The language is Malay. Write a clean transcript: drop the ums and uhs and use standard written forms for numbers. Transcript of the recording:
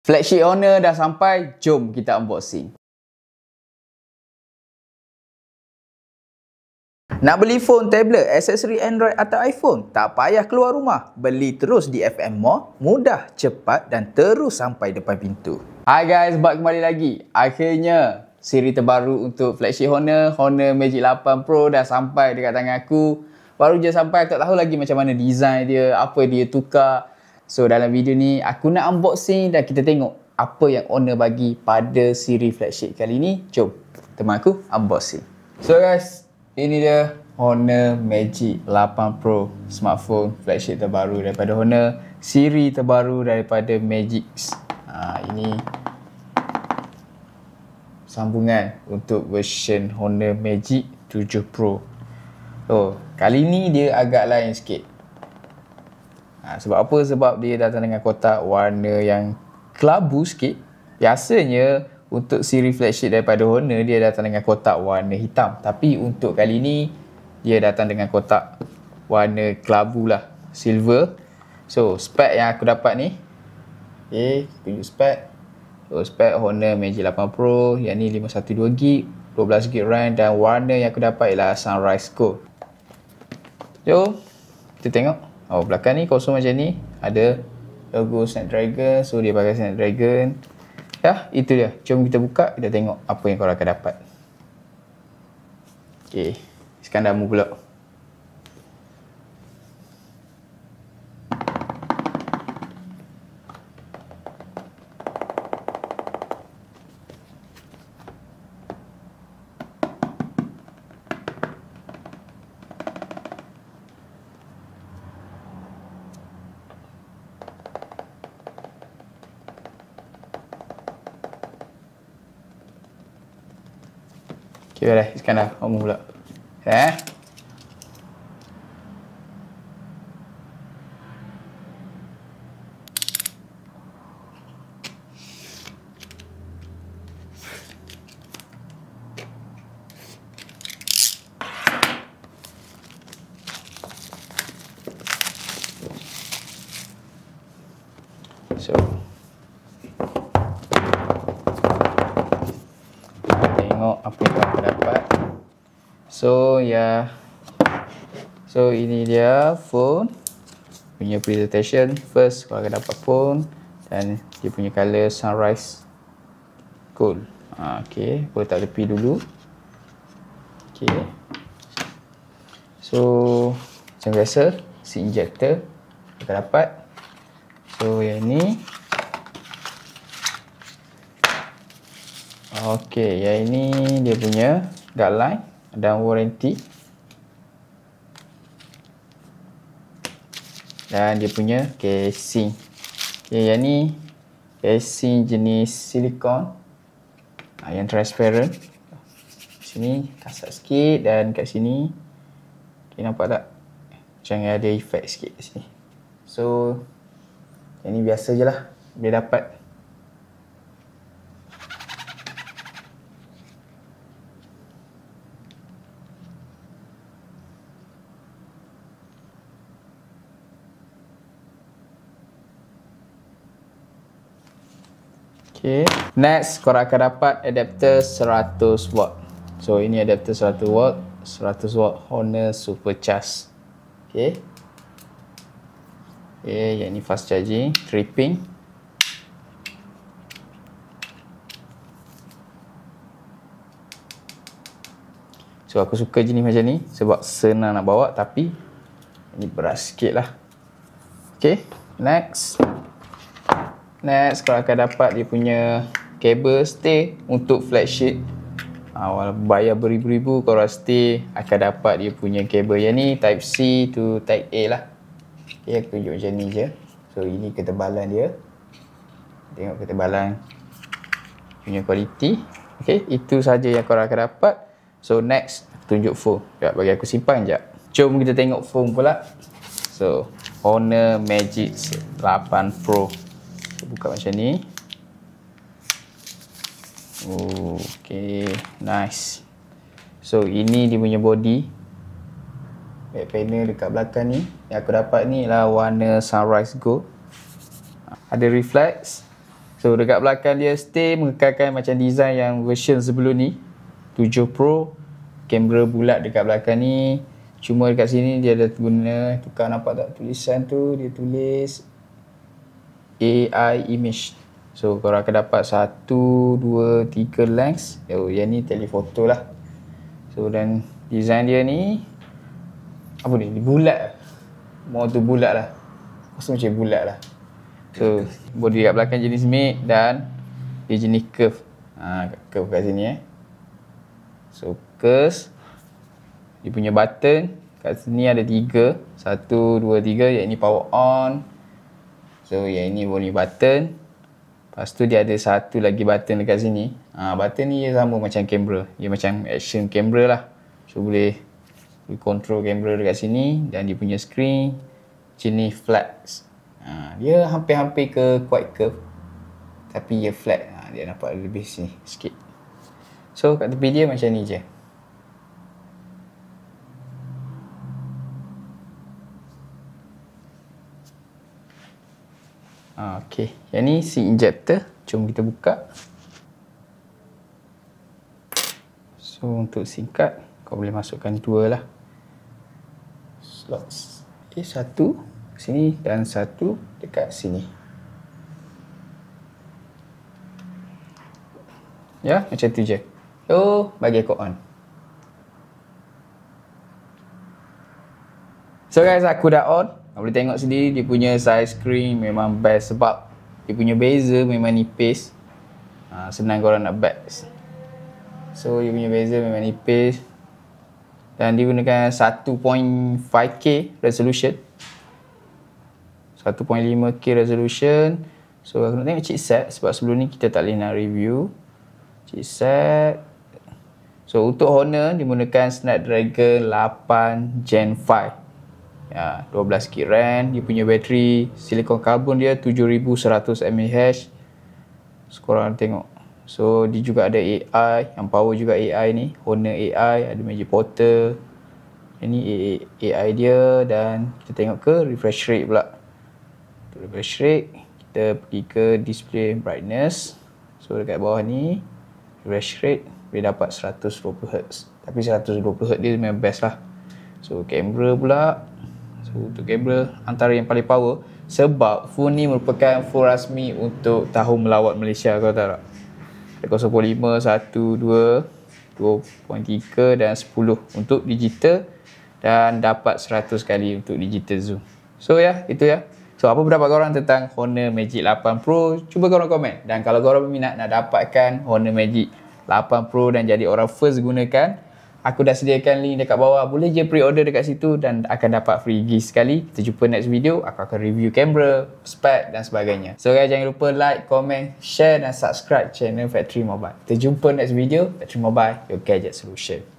Flagship Honor dah sampai, jom kita unboxing. Nak beli phone, tablet, aksesori Android atau iPhone? Tak payah keluar rumah. Beli terus di FM Mall, mudah, cepat dan terus sampai depan pintu. Hai guys, balik kembali lagi. Akhirnya, siri terbaru untuk flagship Honor, Honor Magic 8 Pro dah sampai dekat tangan aku. Baru je sampai, aku tak tahu lagi macam mana design dia, apa dia tukar. So dalam video ni, aku nak unboxing dan kita tengok apa yang Honor bagi pada siri flagship kali ni. Jom, teman aku unboxing. So guys, ini dia Honor Magic 8 Pro, smartphone flagship terbaru daripada Honor, siri terbaru daripada Magic. Ini sambungan untuk version Honor Magic 7 Pro. So, kali ni dia agak lain sikit. Sebab apa? Sebab dia datang dengan kotak warna yang kelabu sikit. Biasanya untuk siri flagship daripada Honor, dia datang dengan kotak warna hitam. Tapi untuk kali ni, dia datang dengan kotak warna kelabu lah, silver. So, spek yang aku dapat ni, okay, tunjuk spek. So, spek Honor Magic 8 Pro, yang ni 512GB, 12GB RAM dan warna yang aku dapat ialah Sunrise Gold. Jom, kita tengok. Oh, belakang ni kosong macam ni. Ada logo Snapdragon. So, dia pakai Snapdragon. Ya, itu dia. Jom kita buka. Kita tengok apa yang korang akan dapat. Okay. Sekarang dah mula pula. Okay, dah. Sekarang dah ngomong pula. So, tengok apa yang aku dapat. So, ya. So, ini dia phone punya presentation. First, kau akan dapat phone dan dia punya color Sunrise Gold. Okay, aku letak tepi dulu. Okay. So, macam biasa, si injector kita dapat. So, yang ni. Okay, yang ini dia punya guideline dan warranty. Dan dia punya casing. Okay, yang ni casing jenis silikon yang transparent. Sini kasar sikit dan kat sini. Okay, nampak tak? Macam ada efek sikit kat sini. So, yang ni biasa je lah dia dapat. Okay. Next, korang akan dapat adapter 100W. So, ini adapter 100W. 100W Honor Supercharge. Okay. Okay, yang ni fast charging, 3 pin. So, aku suka jenis macam ni sebab senang nak bawa, tapi ini berat sikit lah. Okay, next, korang akan dapat dia punya kabel stay untuk flagship. Walaupun bayar beribu-ribu, korang stay akan dapat dia punya kabel. Yang ni type C to type A lah. Okay, aku tunjuk macam ni je. So, ini ketebalan dia. Tengok ketebalan punya kualiti. Okay, itu saja yang korang akan dapat. So, next, aku tunjuk phone. Sekejap, bagi aku simpan sekejap. Jom kita tengok phone pula. So, Honor Magic 8 Pro. Buka macam ni. Okay, nice. So, ini dia punya body. Back panel dekat belakang ni. Yang aku dapat ni ialah warna Sunrise Gold. Ada reflex. So dekat belakang dia stay mengekalkan macam design yang version sebelum ni 7 Pro. Kamera bulat dekat belakang ni. Cuma dekat sini dia ada guna, tukar nampak tak tulisan tu, dia tulis AI image. So korang akan dapat 1, 2, 3 lens. Yang ni telefoto lah. So dan design dia ni apa ni? Bulat. Mau tu bulat lah. Rasa macam bulat lah. So body kat belakang jenis matte dan dia jenis curve. Curve kat sini So curve. Dia punya button kat sini ada 3. 1, 2, 3. Yang ni power on. So yang ni bunyi button. Lepas tu dia ada satu lagi button dekat sini. Button ni dia sama macam kamera. Dia macam action kamera lah. So boleh control kamera dekat sini. Dan dia punya screen jenis flat. Dia hampir-hampir ke quite curve. Tapi dia flat. Dia nampak lebih sini sikit. So kat tepi dia macam ni je. Okay, yang ni si injector. Jom kita buka. So untuk SIM card kau boleh masukkan 2 lah slots. Okay, 1 sini dan 1 dekat sini. Ya, macam tu je. So bagi aku on. So guys, aku dah on. Kau boleh tengok sendiri dia punya size screen memang best sebab dia punya bezel memang nipis. Senang korang nak back. So dia punya bezel memang nipis. Dan dia gunakan 1.5K resolution. 1.5K resolution. So aku nak tengok chipset sebab sebelum ni kita tak boleh nak review chipset. So untuk Honor dia menggunakan Snapdragon 8 Gen 5. 12 GB RAM. Dia punya bateri silicon carbon dia 7100 mAh. So korang tengok. So dia juga ada AI, yang power juga AI ni, Honor AI, ada Magic Portal. Ini AI dia. Dan kita tengok ke refresh rate pula. Untuk refresh rate kita pergi ke display brightness. So dekat bawah ni refresh rate boleh dapat 120Hz. Tapi 120Hz dia memang best lah. So kamera pula. So untuk kamera antara yang paling power sebab phone ni merupakan phone rasmi untuk tahun melawat Malaysia, kau tahu tak? Ada 0.5, 1, 2, 2.3 dan 10 untuk digital dan dapat 100 kali untuk digital zoom. So itu ya. So apa pendapat korang tentang Honor Magic 8 Pro? Cuba korang komen. Dan kalau korang berminat nak dapatkan Honor Magic 8 Pro dan jadi orang first gunakan, aku dah sediakan link dekat bawah. Boleh je pre-order dekat situ dan akan dapat free gift sekali. Kita jumpa next video. Aku akan review kamera, spek dan sebagainya. So guys, jangan lupa like, comment, share dan subscribe channel Factory Mobile. Kita jumpa next video. Factory Mobile, your gadget solution.